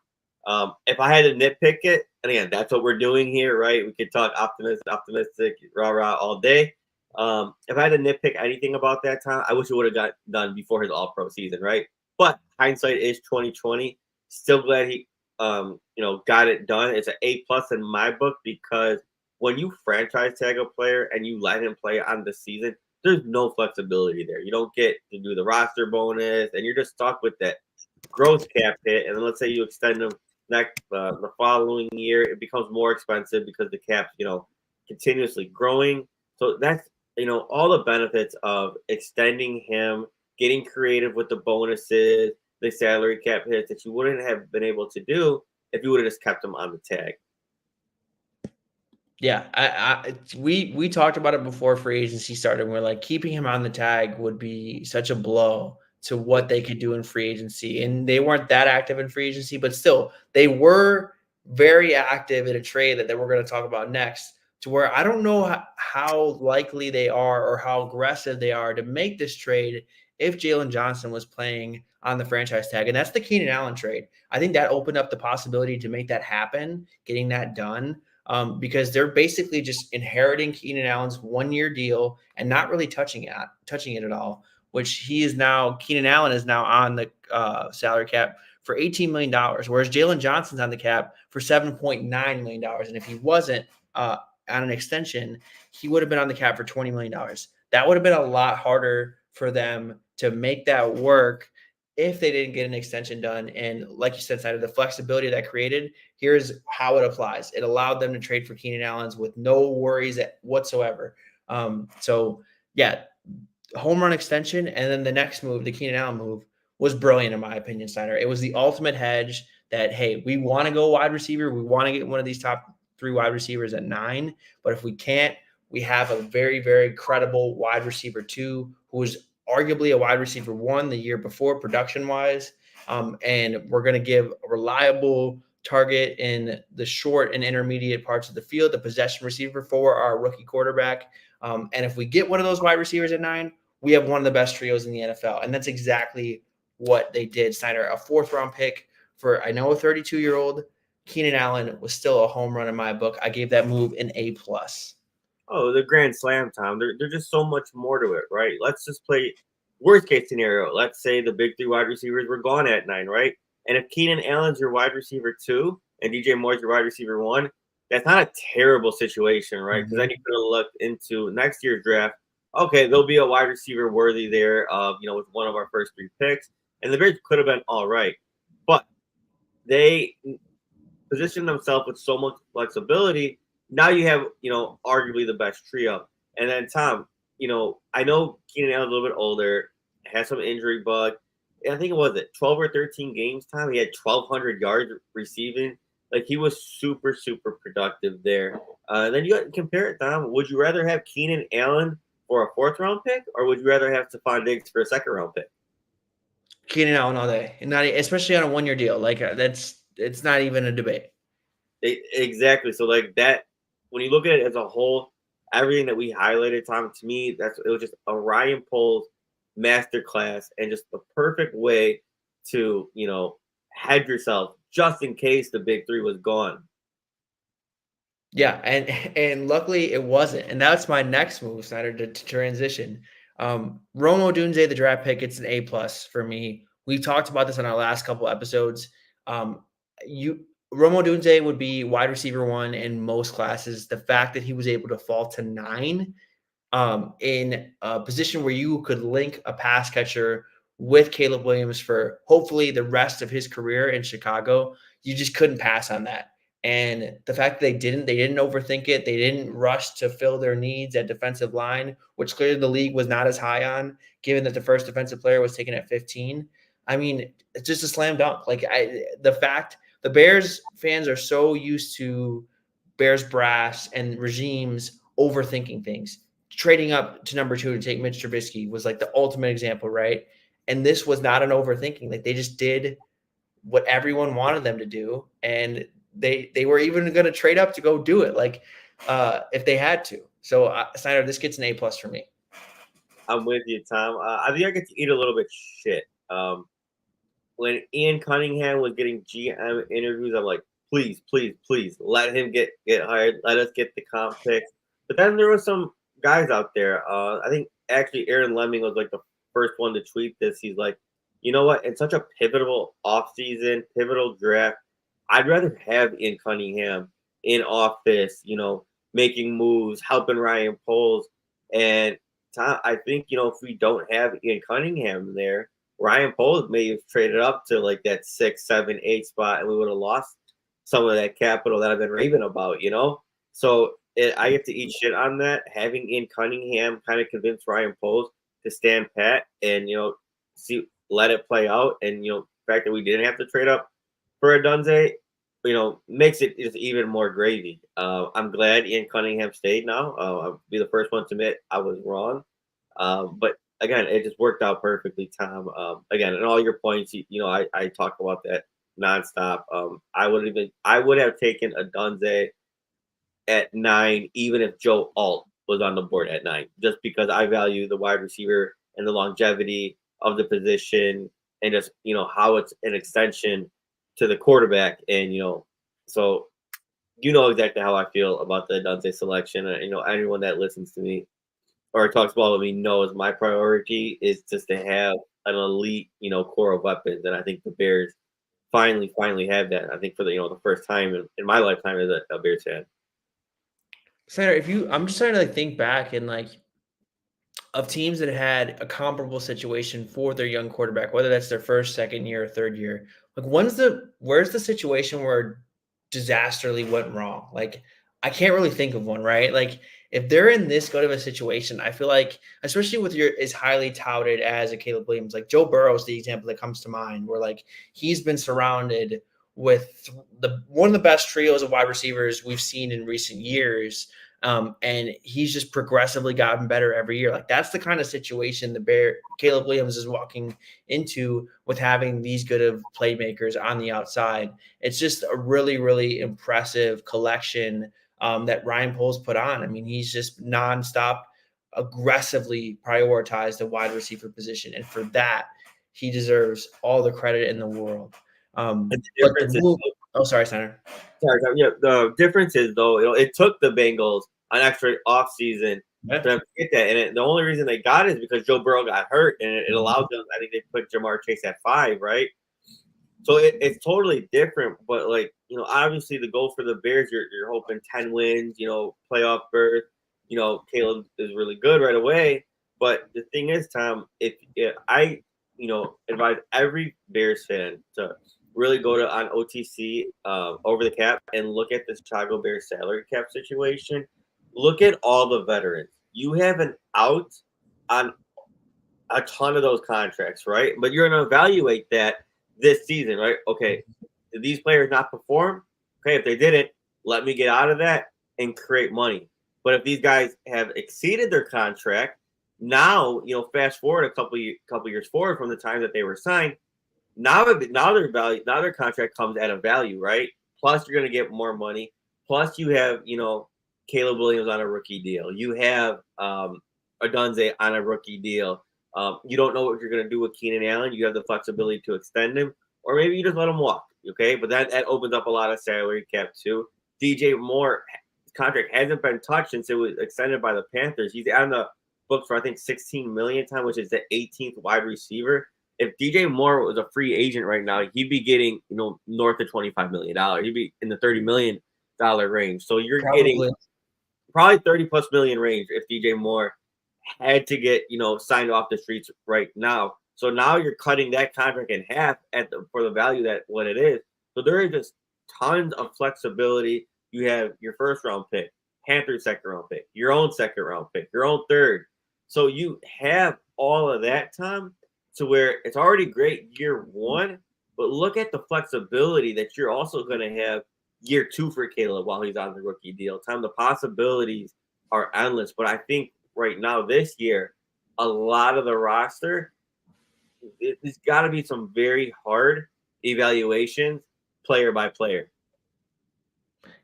If I had to nitpick it, and again, that's what we're doing here, right? We could talk optimistic, rah all day. If I had to nitpick anything about that, Tom, I wish it would have got done before his All-Pro season, right? But hindsight is 2020. Still glad he, got it done. It's an A+ in my book because when you franchise tag a player and you let him play on the season, there's no flexibility there. You don't get to do the roster bonus, and you're just stuck with that gross cap hit. And then let's say you extend them the following year, it becomes more expensive because the cap's continuously growing. So that's all the benefits of extending him, getting creative with the bonuses, the salary cap hits that you wouldn't have been able to do if you would have just kept him on the tag. Yeah, we talked about it before free agency started. We're like, keeping him on the tag would be such a blow to what they could do in free agency. And they weren't that active in free agency, but still, they were very active in a trade that we're going to talk about next, to where I don't know how likely they are or how aggressive they are to make this trade if Jalen Johnson was playing on the franchise tag. And that's the Keenan Allen trade. I think that opened up the possibility to make that happen, getting that done. Because they're basically just inheriting Keenan Allen's 1-year deal and not really touching it at all, which Keenan Allen is now on the salary cap for $18 million, whereas Jalen Johnson's on the cap for $7.9 million. And if he wasn't, on an extension, he would have been on the cap for $20 million. That would have been a lot harder for them to make that work if they didn't get an extension done. And like you said, Snyder, the flexibility that created, here's how it applies. It allowed them to trade for Keenan Allen's with no worries whatsoever. So yeah, home run extension, and then the next move, the Keenan Allen move, was brilliant in my opinion, Snyder. It was the ultimate hedge that, hey, we want to go wide receiver. We want to get one of these top 3 wide receivers at 9, but if we can't, we have a very, very credible wide receiver 2 who was arguably a wide receiver 1 the year before production-wise, and we're going to give a reliable target in the short and intermediate parts of the field, the possession receiver for our rookie quarterback. And if we get one of those wide receivers at 9, we have one of the best trios in the NFL. And that's exactly what they did. Snyder, a 4th-round pick for, I know, a 32-year-old. Keenan Allen was still a home run in my book. I gave that move an A+. Oh, the grand slam, Tom. There's just so much more to it, right? Let's just play worst case scenario. Let's say the big 3 wide receivers were gone at 9, right? And if Keenan Allen's your wide receiver 2 and DJ Moore's your wide receiver 1, that's not a terrible situation, right? Because then you could have looked into next year's draft. Okay, there'll be a wide receiver worthy there, with one of our first 3 picks, and the Bears could have been all right, but they positioned themselves with so much flexibility. Now you have, arguably the best trio. And then Tom, I know Keenan Allen's a little bit older, has some injury bug. I think it was 12 or 13 games, Tom. He had 1,200 yards receiving. Like, he was super, super productive there. Then you got to compare it, Tom. Would you rather have Keenan Allen for a 4th-round pick, or would you rather have Stephon Diggs for a 2nd-round pick? Keenan Allen all day, and not especially on a 1-year deal. Like, it's not even a debate. Exactly. So like that, when you look at it as a whole, everything that we highlighted, Tom, to me, it was just a Ryan Poles masterclass and just the perfect way to, hedge yourself just in case the big 3 was gone. Yeah, and luckily it wasn't, and that's my next move, Snyder, to transition. Rome Odunze, the draft pick, it's an A+ for me. We've talked about this on our last couple episodes. Rome Odunze would be wide receiver 1 in most classes. The fact that he was able to fall to 9 in a position where you could link a pass catcher with Caleb Williams for hopefully the rest of his career in Chicago, you just couldn't pass on that. And the fact that they didn't overthink it. They didn't rush to fill their needs at defensive line, which clearly the league was not as high on, given that the first defensive player was taken at 15. I mean, it's just a slam dunk. Like, the Bears fans are so used to Bears brass and regimes overthinking things. Trading up to number 2 to take Mitch Trubisky was like the ultimate example, right? And this was not an overthinking. Like, they just did what everyone wanted them to do, and they were even going to trade up to go do it, like, if they had to. So, Snyder, this gets an A+ for me. I'm with you, Tom. I think I get to eat a little bit shit. When Ian Cunningham was getting GM interviews, I'm like, please, please, please, let him get hired. Let us get the comp picks. But then there were some guys out there. I think actually Aaron Lemming was like the first one to tweet this. He's like, you know what? In such a pivotal offseason, pivotal draft, I'd rather have Ian Cunningham in office, making moves, helping Ryan Poles. And Tom, I think, if we don't have Ian Cunningham there, Ryan Poles may have traded up to like that 6, 7, 8 spot, and we would have lost some of that capital that I've been raving about, So I get to eat shit on that. Having Ian Cunningham kind of convince Ryan Poles to stand pat and, let it play out. And, the fact that we didn't have to trade up for a Dunze, makes it just even more gravy. I'm glad Ian Cunningham stayed now. I'll be the first one to admit I was wrong. But again, it just worked out perfectly, Tom. Again, and all your points, I talk about that nonstop. I would have taken a Dunze at 9, even if Joe Alt was on the board at 9, just because I value the wide receiver and the longevity of the position and just, how it's an extension to the quarterback. And, so exactly how I feel about the Dunze selection. And, anyone that listens to me or talks about with me knows my priority is just to have an elite, core of weapons. And I think the Bears finally have that. I think for the first time in my lifetime as a Bears fan. Snyder, I'm just trying to like think back and like of teams that had a comparable situation for their young quarterback, whether that's their first, second year, or third year. Like, where's the situation where disastrously went wrong? Like, I can't really think of one, right? Like, if they're in this good of a situation, I feel like, especially with your as highly touted as a Caleb Williams, like Joe Burrow is the example that comes to mind, where like he's been surrounded with the one of the best trios of wide receivers we've seen in recent years, and he's just progressively gotten better every year. Like that's the kind of situation the Caleb Williams is walking into with having these good of playmakers on the outside. It's just a really, really impressive collection that Ryan Poles put on. I mean, he's just nonstop, aggressively prioritized the wide receiver position, and for that, he deserves all the credit in the world. And the But the difference is, move. Oh, sorry, Senator. yeah, the difference is though, it took the Bengals an extra offseason Yeah. for them to get that, and the only reason they got it is because Joe Burrow got hurt, and it allowed them. I think they put Jamar Chase at 5, right? So it's totally different. But like obviously the goal for the Bears, you're hoping 10 wins, playoff berth. Caleb is really good right away. But the thing is, Tom, if I advise every Bears fan to really go to on OTC over the cap and look at the Chicago Bears salary cap situation. Look at all the veterans. You have an out on a ton of those contracts, right? But you're going to evaluate that this season, right? Okay, did these players not perform? Okay, if they didn't, let me get out of that and create money. But if these guys have exceeded their contract, now fast forward a couple years forward from the time that they were signed. Now their value, now their contract comes at a value, right? Plus you're going to get more money. Plus you have Caleb Williams on a rookie deal. You have Adunze on a rookie deal. You don't know what you're going to do with Keenan Allen. You have the flexibility to extend him, or maybe you just let him walk. Okay, but that opens up a lot of salary cap too. DJ Moore contract hasn't been touched since it was extended by the Panthers. He's on the books for I think 16 million time, which is the 18th wide receiver. If DJ Moore was a free agent right now, he'd be getting north of $25 million. He'd be in the $30 million range. So you're getting Probably. probably 30+ million range if DJ Moore had to get signed off the streets right now. So now you're cutting that contract in half for the value that what it is. So there is just tons of flexibility. You have your first round pick, Panthers second round pick, your own second round pick, your own third. So you have all of that, Tom, to where it's already great year one, but look at the flexibility that you're also going to have year two for Caleb while he's on the rookie deal. Tom, the possibilities are endless, but I think right now this year, a lot of the roster, there's got to be some very hard evaluations player by player.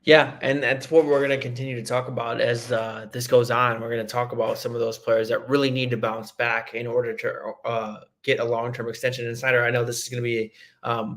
Yeah, and that's what we're going to continue to talk about as this goes on. We're going to talk about some of those players that really need to bounce back in order to get a long-term extension. And Snyder, I know this is going to be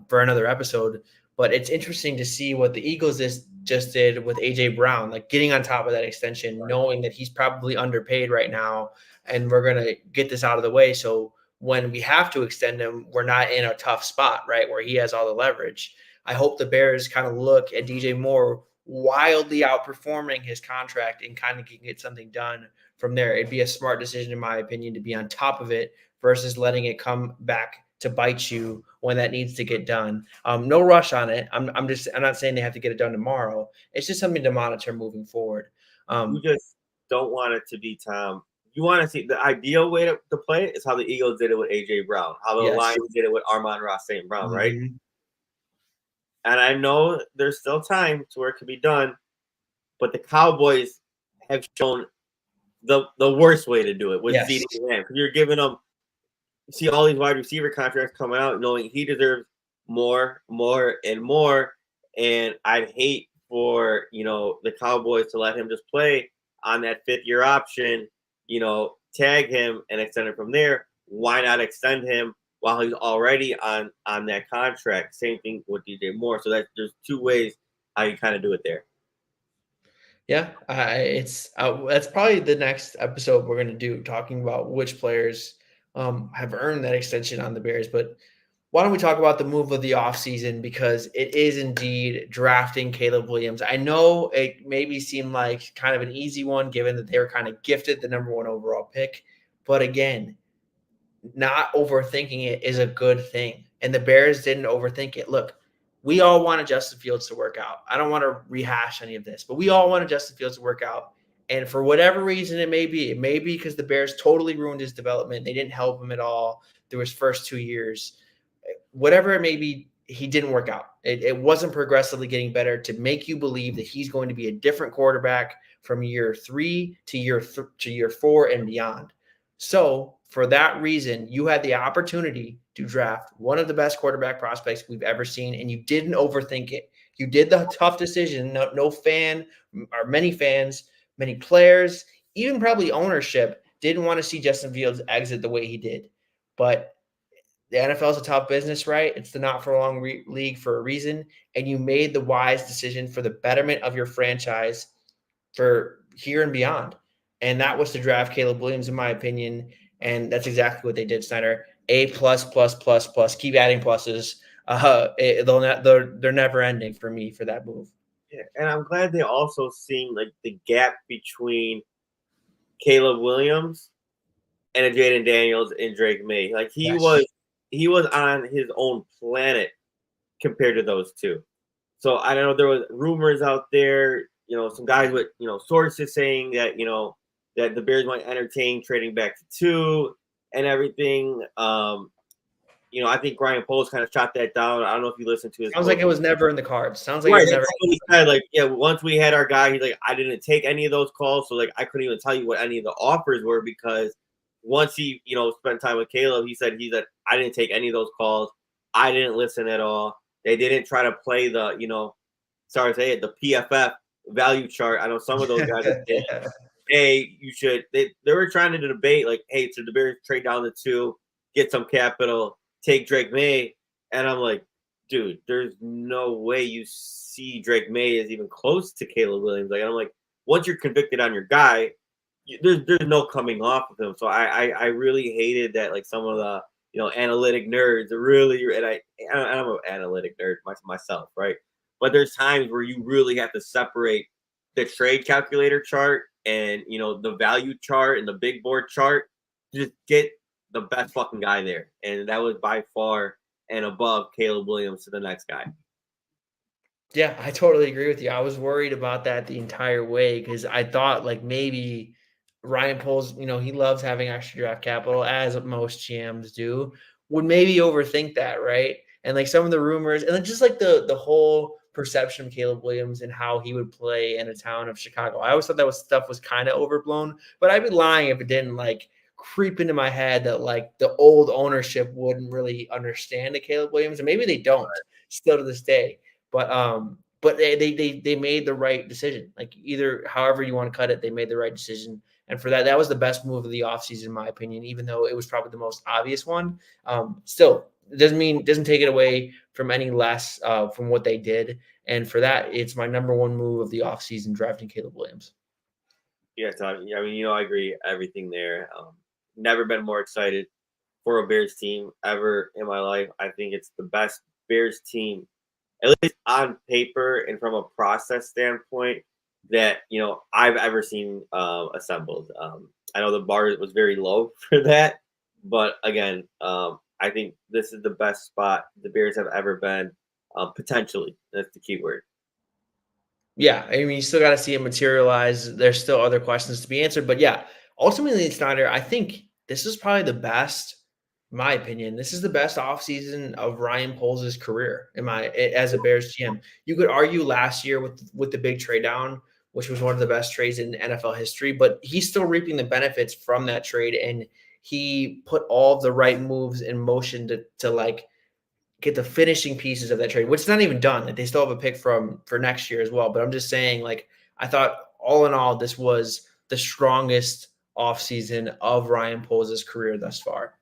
for another episode, but it's interesting to see what the Eagles just did with AJ Brown, like getting on top of that extension, knowing that he's probably underpaid right now, and we're going to get this out of the way. So when we have to extend him, we're not in a tough spot, right, where he has all the leverage. I hope the Bears kind of look at DJ Moore wildly outperforming his contract and kind of can get something done from there. It'd be a smart decision, in my opinion, to be on top of it versus letting it come back to bite you when that needs to get done. No rush on it. I'm not saying they have to get it done tomorrow. It's just something to monitor moving forward. You just don't want it to be Tom. You want to see the ideal way to play it is how the Eagles did it with AJ Brown, how the Yes. Lions did it with Amon-Ra St. Brown, right? Mm-hmm. And I know there's still time to where it can be done, but the Cowboys have shown the worst way to do it with CeeDee Lamb, because you're giving them see all these wide receiver contracts coming out, knowing he deserves more, and more. And I'd hate for the Cowboys to let him just play on that 5th-year option, tag him and extend it from there. Why not extend him while he's already on that contract? Same thing with DJ Moore. So there's two ways how you kind of do it there. Yeah, it's that's probably the next episode we're going to do, talking about which players have earned that extension on the Bears. But why don't we talk about the move of the offseason, because it is indeed drafting Caleb Williams. I know it maybe seemed like kind of an easy one given that they were kind of gifted the number 1 overall pick, but again, not overthinking it is a good thing. And the Bears didn't overthink it. Look, we all wanted Justin Fields to work out. I don't want to rehash any of this, but we all wanted Justin Fields to work out. And for whatever reason it may be because the Bears totally ruined his development. They didn't help him at all through his first 2 years. Whatever it may be, he didn't work out. It wasn't progressively getting better to make you believe that he's going to be a different quarterback from year 3 to year 4 and beyond. So for that reason, you had the opportunity to draft one of the best quarterback prospects we've ever seen, and you didn't overthink it. You did the tough decision. No fan or many fans, many players, even probably ownership didn't want to see Justin Fields exit the way he did. But the NFL is a tough business, right? It's the not for long league for a reason. And you made the wise decision for the betterment of your franchise for here and beyond. And that was to draft Caleb Williams, in my opinion. And that's exactly what they did, Snyder. A plus, plus, plus, plus. Keep adding pluses. They're never ending for me for that move. Yeah, and I'm glad they also seen like the gap between Caleb Williams and a Jaden Daniels and Drake May. Like Yes. he was on his own planet compared to those two. So I know there was rumors out there, some guys with sources saying that that the Bears might entertain trading back to 2 and everything. I think Ryan Poles kind of shot that down. I don't know if you listened to his. Sounds like it was never in the cards. Sounds like Right, it was that's never. what he said. Like, yeah, once we had our guy, he's like, I didn't take any of those calls, so like, I couldn't even tell you what any of the offers were because once he, spent time with Caleb, he said I didn't take any of those calls. I didn't listen at all. They didn't try to play the, sorry to say it, the PFF value chart. I know some of those guys did. Hey, you should. They were trying to debate like, hey, should the Bears trade down to 2, get some capital, take Drake May, and I'm like, dude, there's no way you see Drake May as even close to Caleb Williams. Like, I'm like, once you're convicted on your guy, there's no coming off of him. So I really hated that. Like some of the analytic nerds are really, and I'm an analytic nerd myself, right? But there's times where you really have to separate the trade calculator chart and the value chart and the big board chart. Just get the best fucking guy there, and that was by far and above Caleb Williams to the next guy. Yeah, I totally agree with you. I was worried about that the entire way because I thought like maybe Ryan Poles, he loves having extra draft capital, as most GMs do, would maybe overthink that, right? And like some of the rumors, and then just like the whole perception of Caleb Williams and how he would play in a town of Chicago. I always thought that stuff was kind of overblown, but I'd be lying if it didn't like creep into my head that like the old ownership wouldn't really understand the Caleb Williams, and maybe they don't still to this day. But they made the right decision. Like either however you want to cut it, they made the right decision. And for that was the best move of the offseason, in my opinion, even though it was probably the most obvious one. Still, it doesn't take it away from any less from what they did. And for that, it's my number 1 move of the offseason, drafting Caleb Williams. Yeah, Todd. I mean, I agree everything there. Never been more excited for a Bears team ever in my life. I think it's the best Bears team, at least on paper and from a process standpoint, that I've ever seen assembled. I know the bar was very low for that, but again, I think this is the best spot the Bears have ever been. Potentially, that's the key word. Yeah, I mean, you still got to see it materialize. There's still other questions to be answered, but yeah, ultimately, Snyder, I think this is probably the best. In my opinion, this is the best offseason of Ryan Poles' career. As a Bears GM, you could argue last year with the big trade down, which was one of the best trades in NFL history, but he's still reaping the benefits from that trade, and he put all of the right moves in motion to like get the finishing pieces of that trade, which is not even done. Like they still have a pick for next year as well. But I'm just saying, like, I thought all in all, this was the strongest offseason of Ryan Poles' career thus far.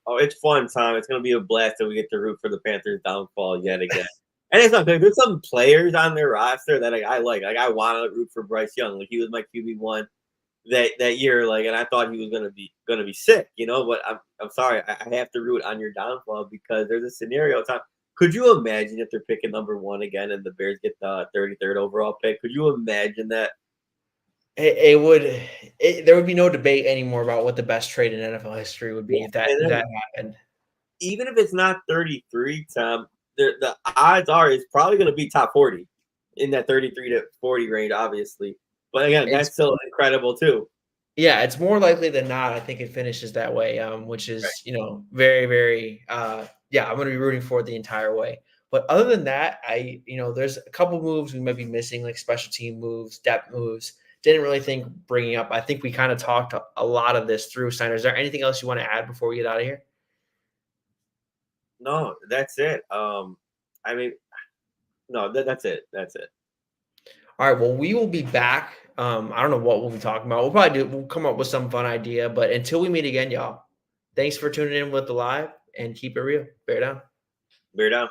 Oh, it's fun, Tom. It's going to be a blast that we get to root for the Panthers' downfall yet again. And it's something. There's some players on their roster that I like. Like I want to root for Bryce Young. Like he was my QB1, that year. Like, and I thought he was gonna be sick, But I'm sorry, I have to root on your downfall because there's a scenario time. Could you imagine if they're picking number one again and the Bears get the 33rd overall pick? Could you imagine that? It would there would be no debate anymore about what the best trade in NFL history would Yeah, be if that and if then that happened. even if it's not 33, Tom, the odds are it's probably going to be top 40 in that 33 to 40 range, obviously. But again, It's that's still incredible too. Yeah, it's more likely than not, I think it finishes that way, which Right. is, very, very, yeah, I'm gonna be rooting for it the entire way. But other than that, there's a couple moves we might be missing, like special team moves, depth moves. Didn't really think bringing up. I think we kind of talked a lot of this through, Steiner. Is there anything else you want to add before we get out of here? No, that's it. I mean, no, that's it. That's it. All right, well, we will be back. I don't know what we'll be talking about. We'll come up with some fun idea. But until we meet again, y'all, thanks for tuning in with the live and keep it real. Bear down. Bear down.